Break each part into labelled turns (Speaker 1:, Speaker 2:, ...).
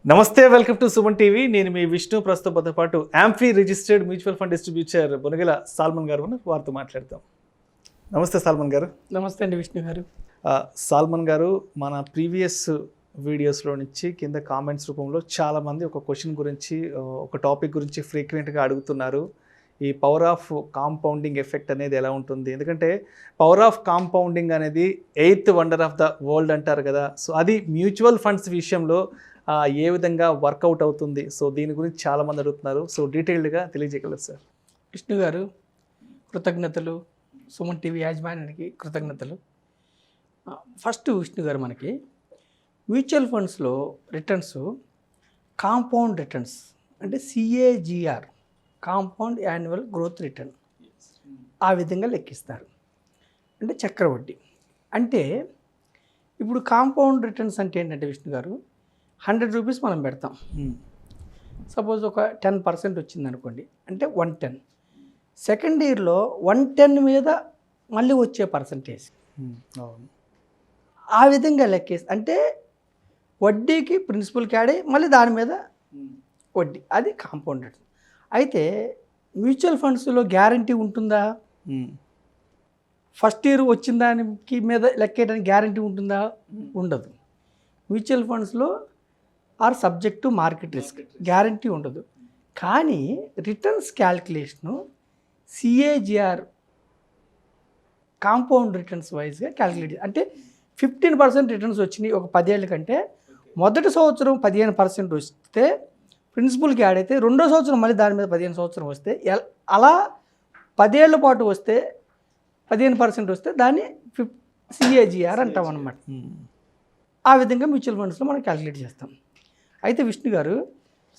Speaker 1: నమస్తే, welcome to Suman TV. నేను మీ విష్ణు. ప్రస్తుతంతో పాటు AMFI registered mutual fund distributor Bonigala Salman గారు ఉన్నారు. వారితో మాట్లాడతాం. నమస్తే సాల్మన్ గారు.
Speaker 2: నమస్తే అండి విష్ణు గారు.
Speaker 1: సాల్మన్ గారు, మన ప్రీవియస్ వీడియోస్లో నుంచి కింద కామెంట్స్ రూపంలో చాలామంది ఒక క్వశ్చన్ గురించి, ఒక టాపిక్ గురించి ఫ్రీక్వెంట్గా అడుగుతున్నారు. ఈ పవర్ ఆఫ్ కాంపౌండింగ్ ఎఫెక్ట్ అనేది ఎలా ఉంటుంది? ఎందుకంటే పవర్ ఆఫ్ కాంపౌండింగ్ అనేది 8th wonder of the world అంటారు కదా. సో అది మ్యూచువల్ ఫండ్స్ విషయంలో ఏ విధంగా వర్కౌట్ అవుతుంది? సో దీని గురించి చాలామంది అడుగుతున్నారు. సో డీటెయిల్డ్గా తెలియజేయగలరు సార్?
Speaker 2: విష్ణు గారు, కృతజ్ఞతలు. సుమన్ టీవీ యాజమాన్యానికి కృతజ్ఞతలు. ఫస్ట్ విష్ణు గారు, మనకి మ్యూచువల్ ఫండ్స్లో రిటర్న్స్ కాంపౌండ్ రిటర్న్స్ అంటే CAGR, compound annual growth return, ఆ విధంగా లెక్కిస్తారు. అంటే చక్రవడ్డీ. అంటే ఇప్పుడు కాంపౌండ్ రిటర్న్స్ అంటే ఏంటంటే విష్ణు గారు, 100 రూపీస్ మనం పెడతాం. సపోజ్ ఒక 10% వచ్చింది అనుకోండి, అంటే 110. సెకండ్ ఇయర్లో 110 మీద మళ్ళీ వచ్చే పర్సంటేజ్, ఆ విధంగా లెక్కేసి, అంటే వడ్డీకి ప్రిన్సిపల్కి యాడ్ అయ్యి మళ్ళీ దాని మీద వడ్డీ, అది కాంపౌండ్ రిటర్న్. అయితే మ్యూచువల్ ఫండ్స్లో గ్యారంటీ ఉంటుందా? ఫస్ట్ ఇయర్ వచ్చిన దానికి మీద లెక్కేయడానికి గ్యారంటీ ఉంటుందా? ఉండదు. మ్యూచువల్ ఫండ్స్లో are subject to market risk, guarantee ఉండదు. కానీ returns calculation CAGR, compound returns వైజ్గా క్యాల్కులేట్. అంటే 15% రిటర్న్స్ వచ్చినాయి ఒక 10 ఏళ్ళ కంటే, మొదటి సంవత్సరం 15% వస్తే ప్రిన్సిపల్కి యాడ్ అయితే, రెండో సంవత్సరం మళ్ళీ దాని మీద 15% వస్తే, అలా 10 ఏళ్ల పాటు వస్తే 15% వస్తే దాన్ని CAGR అంటాం అన్నమాట. ఆ విధంగా మ్యూచువల్ ఫండ్స్లో మనం క్యాల్కులేట్ చేస్తాం. అయితే విష్ణు గారు,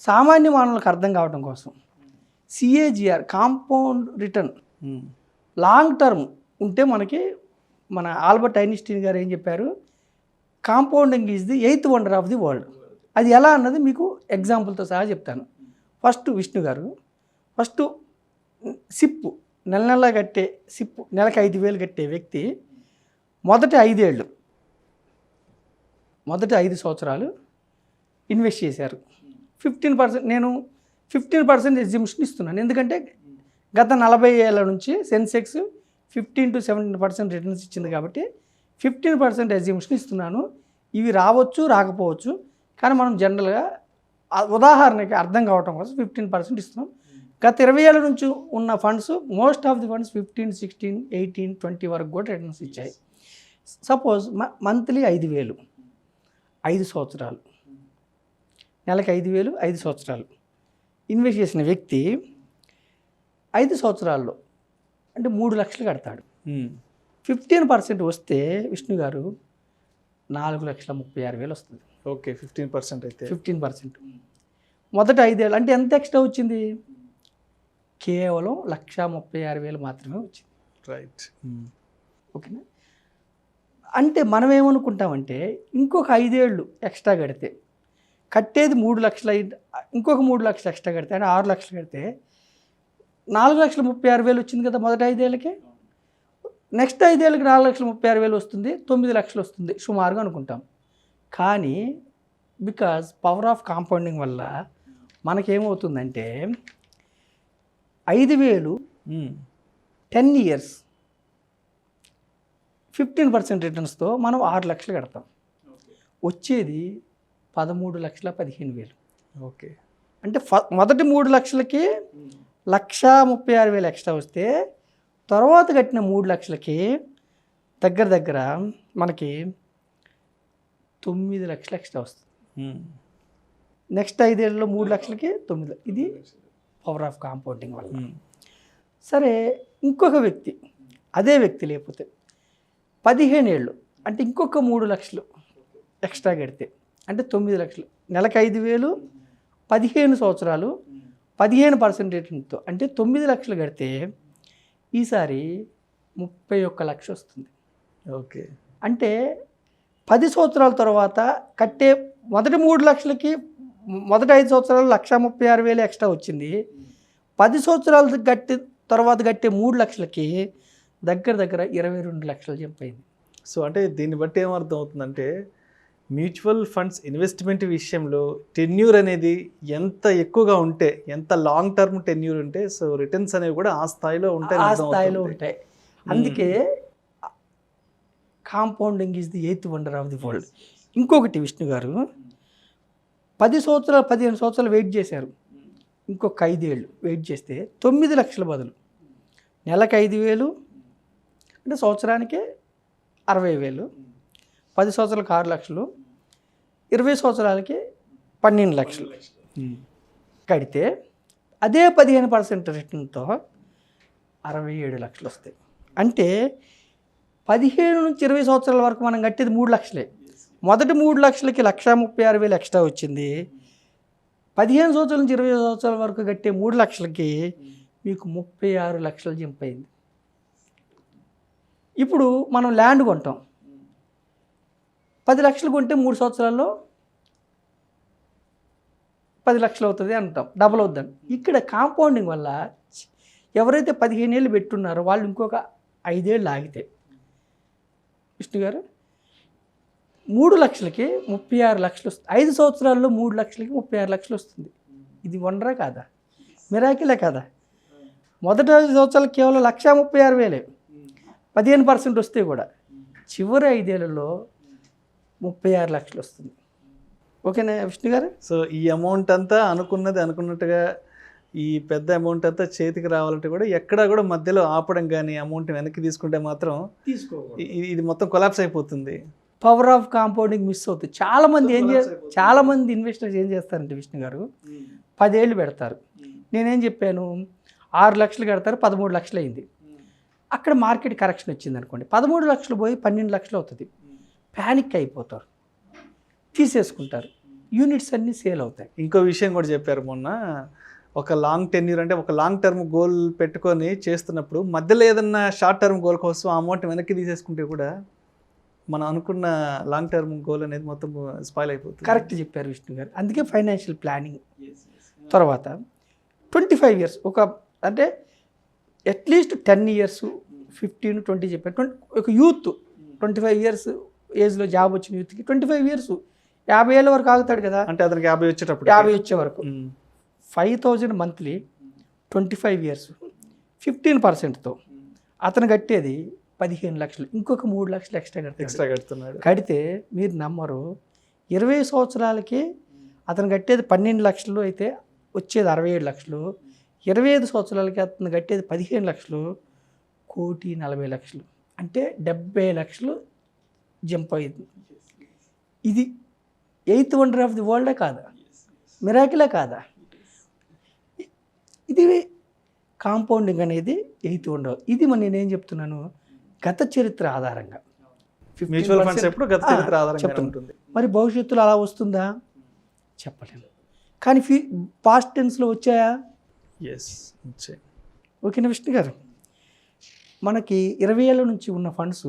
Speaker 2: సామాన్య మానవులకు అర్థం కావడం కోసం CAGR, compound return, long term ఉంటే మనకి మన ఆల్బర్ట్ ఐన్స్టీన్ గారు ఏం చెప్పారు, compounding is the 8th wonder of the world. అది ఎలా అన్నది మీకు ఎగ్జాంపుల్తో సహా చెప్తాను. ఫస్ట్ విష్ణు గారు, ఫస్ట్ సిప్పు నెల నెల కట్టే సిప్పు, నెలకు 5,000 కట్టే వ్యక్తి మొదటి 5 ఏళ్ళు, మొదటి 5 సంవత్సరాలు ఇన్వెస్ట్ చేశారు. 15%, నేను 15% ఎగ్జిబిషన్ ఇస్తున్నాను. ఎందుకంటే గత 40 ఏళ్ళ నుంచి సెన్సెక్స్ 15 to 17% రిటర్న్స్ ఇచ్చింది కాబట్టి 15% ఎగ్జిబిషన్ ఇస్తున్నాను. ఇవి రావచ్చు, రాకపోవచ్చు, కానీ మనం జనరల్గా ఉదాహరణకి అర్థం కావటం కోసం 15% ఇస్తున్నాం. గత 20 ఏళ్ళ నుంచి ఉన్న funds, most of the funds 15, 16, 18, 20 వరకు కూడా రిటర్న్స్ ఇచ్చాయి. సపోజ్ మంత్లీ 5,000, 5 సంవత్సరాలు, నెలకి 5,000, 5 సంవత్సరాలు ఇన్వెస్ట్ చేసిన వ్యక్తి 5 సంవత్సరాల్లో అంటే 3 లక్షలు కడతాడు. 15% వస్తే విష్ణు గారు 4,36,000 వస్తుంది.
Speaker 1: ఓకే, 15% అయితే
Speaker 2: 15% మొదటి 5 ఏళ్ళు అంటే ఎంత ఎక్స్ట్రా వచ్చింది? కేవలం 1,36,000 మాత్రమే వచ్చింది.
Speaker 1: రైట్.
Speaker 2: ఓకేనా? అంటే మనం ఏమనుకుంటామంటే ఇంకొక 5 ఏళ్ళు ఎక్స్ట్రా కడితే, కట్టేది 3 లక్షలు అయింది, ఇంకొక 3 లక్షలు ఎక్స్ట్రా కడితే, అంటే 6 లక్షలు కడితే 4,36,000 వచ్చింది కదా మొదటి 5 ఏళ్ళకి. నెక్స్ట్ 5 ఏళ్ళకి 4,36,000 వస్తుంది, 9 లక్షలు వస్తుంది సుమారుగా అనుకుంటాం. కానీ బికాజ్ పవర్ ఆఫ్ కాంపౌండింగ్ వల్ల మనకేమవుతుందంటే 5,000 10 years 15% రిటర్న్స్తో మనం 6 లక్షలు కడతాం. వచ్చేది 13,15,000.
Speaker 1: ఓకే.
Speaker 2: అంటే మొదటి 3 లక్షలకి 1,36,000 ఎక్స్ట్రా వస్తే, తర్వాత కట్టిన 3 లక్షలకి దగ్గర దగ్గర మనకి 9 లక్షలు ఎక్స్ట్రా వస్తుంది. నెక్స్ట్ 5 ఏళ్ళలో 3 లక్షలకి 9. ఇది పవర్ ఆఫ్ కాంపౌండింగ్ వల్ల. సరే, ఇంకొక వ్యక్తి, అదే వ్యక్తి లేకపోతే 15 ఏళ్ళు అంటే ఇంకొక 3 లక్షలు ఎక్స్ట్రా కడితే, అంటే 9 లక్షలు, నెలకు 5,000, 15 సంవత్సరాలు, 15% రిటర్న్తో, అంటే 9 లక్షలు కడితే ఈసారి 31 లక్షలు వస్తుంది.
Speaker 1: ఓకే. అంటే
Speaker 2: 10 సంవత్సరాల తర్వాత కట్టే మొదటి 3 లక్షలకి మొదటి 5 సంవత్సరాలు 1,36,000 ఎక్స్ట్రా వచ్చింది. 10 సంవత్సరాలు తర్వాత కట్టే 3 లక్షలకి దగ్గర దగ్గర 22 లక్షలు జంప్ అయింది.
Speaker 1: సో అంటే దీన్ని బట్టి ఏమర్థం అవుతుందంటే మ్యూచువల్ ఫండ్స్ ఇన్వెస్ట్మెంట్ విషయంలో టెన్యూర్ అనేది ఎంత ఎక్కువగా ఉంటే, ఎంత లాంగ్ టర్మ్ టెన్యూర్ ఉంటే సో రిటర్న్స్ అనేవి కూడా ఆ స్థాయిలో ఉంటాయి.
Speaker 2: ఆ స్థాయిలో ఉంటాయి. అందుకే compounding is the 8th wonder of the world. ఇంకొకటి విష్ణు గారు 10 సంవత్సరాలు 15 సంవత్సరాలు వెయిట్ చేశారు. ఇంకొక 5 ఏళ్ళు వెయిట్ చేస్తే 9 లక్షల బదులు నెలకు 5,000 అంటే సంవత్సరానికి 60,000, 10 సంవత్సరాలకు 6 లక్షలు, 20 సంవత్సరాలకి 12 లక్షలు కడితే అదే 15% రిటర్న్తో 67 లక్షలు వస్తాయి. అంటే 15 నుంచి 20 సంవత్సరాల వరకు మనం కట్టేది 3 లక్షలే. మొదటి 3 లక్షలకి 1,36,000 ఎక్స్ట్రా వచ్చింది. 15 సంవత్సరాల నుంచి 20 సంవత్సరాల వరకు కట్టే 3 లక్షలకి మీకు 36 లక్షలు జంప్ అయింది. ఇప్పుడు మనం ల్యాండ్ కొంటాం, 10 లక్షలు కొంటే 3 సంవత్సరాల్లో 10 లక్షలు అవుతుంది అంటాం, డబుల్ అవుద్దని. ఇక్కడ కాంపౌండింగ్ వల్ల ఎవరైతే 15 ఏళ్ళు పెట్టున్నారో వాళ్ళు ఇంకొక 5 ఏళ్ళు ఆగితే విష్ణు గారు 3 లక్షలకి 36 లక్షలు వస్తుంది. 5 సంవత్సరాల్లో 3 లక్షలకి 36 లక్షలు వస్తుంది. ఇది వండరా కాదా, మిరాకిలే కాదా? మొదటి 5 సంవత్సరాలు కేవలం 1,36,000, 15% వస్తే కూడా చివరి 5 ఏళ్లలో 36 లక్షలు వస్తుంది. ఓకేనా విష్ణు గారు? సో
Speaker 1: ఈ అమౌంట్ అంతా అనుకున్నట్టుగా ఈ పెద్ద అమౌంట్ అంతా చేతికి రావాలంటే కూడా ఎక్కడా కూడా మధ్యలో ఆపడం కానీ అమౌంట్ వెనక్కి తీసుకుంటే మాత్రం ఇది మొత్తం కొలాప్స్ అయిపోతుంది.
Speaker 2: పవర్ ఆఫ్ కాంపౌండింగ్ మిస్ అవుతుంది. చాలా మంది ఇన్వెస్టర్స్ ఏం చేస్తారంటే విష్ణు గారు 10 ఏళ్ళు పెడతారు. నేనేం చెప్పాను, 6 లక్షలు కడతారు, 13 లక్షలు అయింది. అక్కడ మార్కెట్ కరెక్షన్ వచ్చింది అనుకోండి, 13 లక్షలు పోయి 12 లక్షలు అవుతుంది. ప్యానిక్ అయిపోతారు, తీసేసుకుంటారు, యూనిట్స్ అన్నీ సేల్ అవుతాయి.
Speaker 1: ఇంకో విషయం కూడా చెప్పారు మొన్న, ఒక లాంగ్ టెన్యూర్ అంటే ఒక లాంగ్ టర్మ్ గోల్ పెట్టుకొని చేస్తున్నప్పుడు మధ్యలో ఏదన్నా షార్ట్ టర్మ్ గోల్ కోసం అమౌంట్ వెనక్కి తీసేసుకుంటే కూడా మనం అనుకున్న లాంగ్ టర్మ్ గోల్ అనేది మొత్తం స్పాయిల్ అయిపోతుంది.
Speaker 2: కరెక్ట్ చెప్పారు విష్ణు గారు. అందుకే ఫైనాన్షియల్ ప్లానింగ్. తర్వాత 25 ఇయర్స్ అంటే అట్లీస్ట్ 10 ఇయర్స్ 15, 20 చెప్పారు. ఒక యూత్ 25 ఇయర్స్ ఏజ్లో జాబ్ వచ్చిన యూత్కి 25 ఇయర్స్ 50 ఏళ్ళ వరకు ఆగుతాడు కదా.
Speaker 1: అంటే అతనికి 50
Speaker 2: వచ్చే వరకు 5,000 మంత్లీ 25 ఇయర్స్ 15%తో అతను కట్టేది 15 లక్షలు. ఇంకొక 3 లక్షలు ఎక్స్ట్రా కడుతున్నాడు. కడితే మీరు నమ్మరు, 20 సంవత్సరాలకి అతను కట్టేది 12 లక్షలు అయితే వచ్చేది 67 లక్షలు. 25 సంవత్సరాలకి అతను కట్టేది 15 లక్షలు, 1,40,00,000. అంటే 70 లక్షలు జంప్ అయింది. ఇది 8th వండర్ ఆఫ్ ది వరల్డే కాదా, మిరాకిలే కాదా? ఇది కాంపౌండింగ్ అనేది 8th వండర్. ఇది నేనేం చెప్తున్నాను, గత చరిత్ర ఆధారంగా
Speaker 1: మ్యూచువల్ ఫండ్స్ ఎప్పుడు గత చరిత్ర ఆధారంగా ఉంటుంది.
Speaker 2: మరి భవిష్యత్తులో అలా వస్తుందా చెప్పలేము. కానీ పాస్ట్ టెన్స్లో వచ్చాయా?
Speaker 1: వచ్చాయి.
Speaker 2: ఓకేనా విష్ణు గారు? మనకి 20 ఏళ్ళ నుంచి ఉన్న ఫండ్స్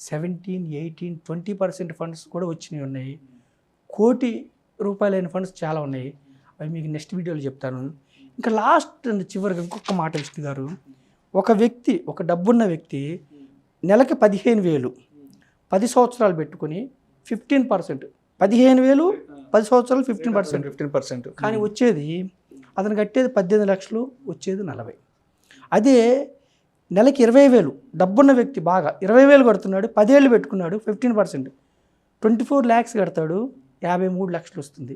Speaker 2: 17, 18, 20% ఫండ్స్ కూడా వచ్చినాయి ఉన్నాయి. ₹1,00,00,000 ఫండ్స్ చాలా ఉన్నాయి. అవి మీకు నెక్స్ట్ వీడియోలో చెప్తాను. ఇంకా లాస్ట్ అండ్ చివరిగా ఇంకొక మాట విష్ణు గారు, ఒక డబ్బున్న వ్యక్తి నెలకి 15,000 10 సంవత్సరాలు పెట్టుకుని 15%, 15,000 10 సంవత్సరాలు 15%. కానీ వచ్చేది అతను కట్టేది 18 లక్షలు, వచ్చేది 40. అదే నెలకి 20,000 డబ్బున్న వ్యక్తి బాగా 20,000 కడుతున్నాడు, 10 ఏళ్ళు పెట్టుకున్నాడు, 15%, 24 lakhs కడతాడు, 53 లక్షలు వస్తుంది.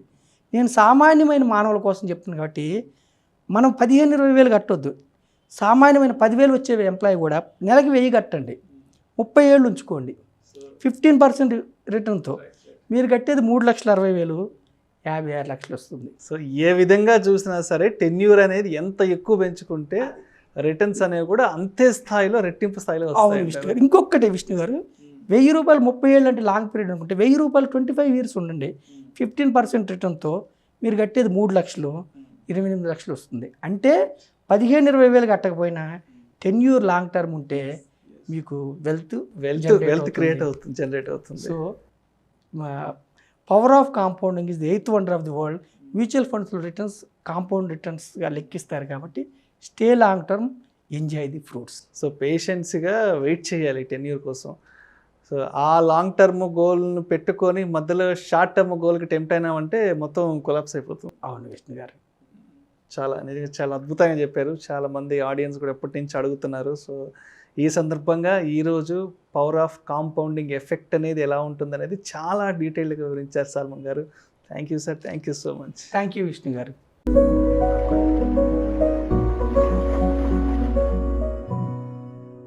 Speaker 2: నేను సామాన్యమైన మానవుల కోసం చెప్తున్నాను కాబట్టి మనం 15,000-20,000 కట్టొద్దు. సామాన్యమైన 10,000 వచ్చే ఎంప్లాయీ కూడా నెలకి 1,000 కట్టండి, 30 ఏళ్ళు ఉంచుకోండి, 15% రిటర్న్తో మీరు కట్టేది 3,60,000, 56 లక్షలు వస్తుంది.
Speaker 1: సో ఏ విధంగా చూసినా సరే టెన్యూర్ అనేది ఎంత ఎక్కువ పెంచుకుంటే రిటర్న్స్ అనేవి కూడా అంతే స్థాయిలో రెట్టింపు స్థాయిలో వస్తాయి.
Speaker 2: విష్ణు గారు ఇంకొకటి విష్ణు గారు, ₹1,000 30 ఏళ్ళు అంటే లాంగ్ పీరియడ్ అనుకుంటే ₹1,000 25 ఇయర్స్ ఉండండి, 15% రిటర్న్తో మీరు కట్టేది 3 లక్షలు, 28 లక్షలు వస్తుంది. అంటే 15-20 కట్టకపోయినా టెన్యూర్ లాంగ్ టర్మ్ ఉంటే మీకు వెల్త్
Speaker 1: జనరేట్ అవుతుంది.
Speaker 2: So power of compounding is the 8th wonder of the world. Mutual ఫండ్స్లో రిటర్న్స్ కాంపౌండ్ రిటర్న్స్గా లెక్కిస్తారు కాబట్టి stay long term, enjoy the fruits.
Speaker 1: So పేషెన్స్గా వెయిట్ చేయాలి టెన్యూర్ కోసం. సో సో ఆ లాంగ్ టర్మ్ గోల్ను పెట్టుకొని మధ్యలో షార్ట్ టర్మ్ గోల్కి టెంప్ట్ అయినామంటే మొత్తం కొలాప్స్ అయిపోతుంది.
Speaker 2: అవును విష్ణు గారు.
Speaker 1: చాలా నిజంగా చాలా అద్భుతంగా చెప్పారు. చాలామంది ఆడియన్స్ కూడా ఎప్పటి నుంచి అడుగుతున్నారు. సో ఈ సందర్భంగా ఈరోజు పవర్ ఆఫ్ కాంపౌండింగ్ ఎఫెక్ట్ అనేది ఎలా ఉంటుందనేది చాలా డీటెయిల్గా వివరించారు సల్మాన్ గారు. Thank you sir, thank you so much.
Speaker 2: Thank you Vishnu గారు.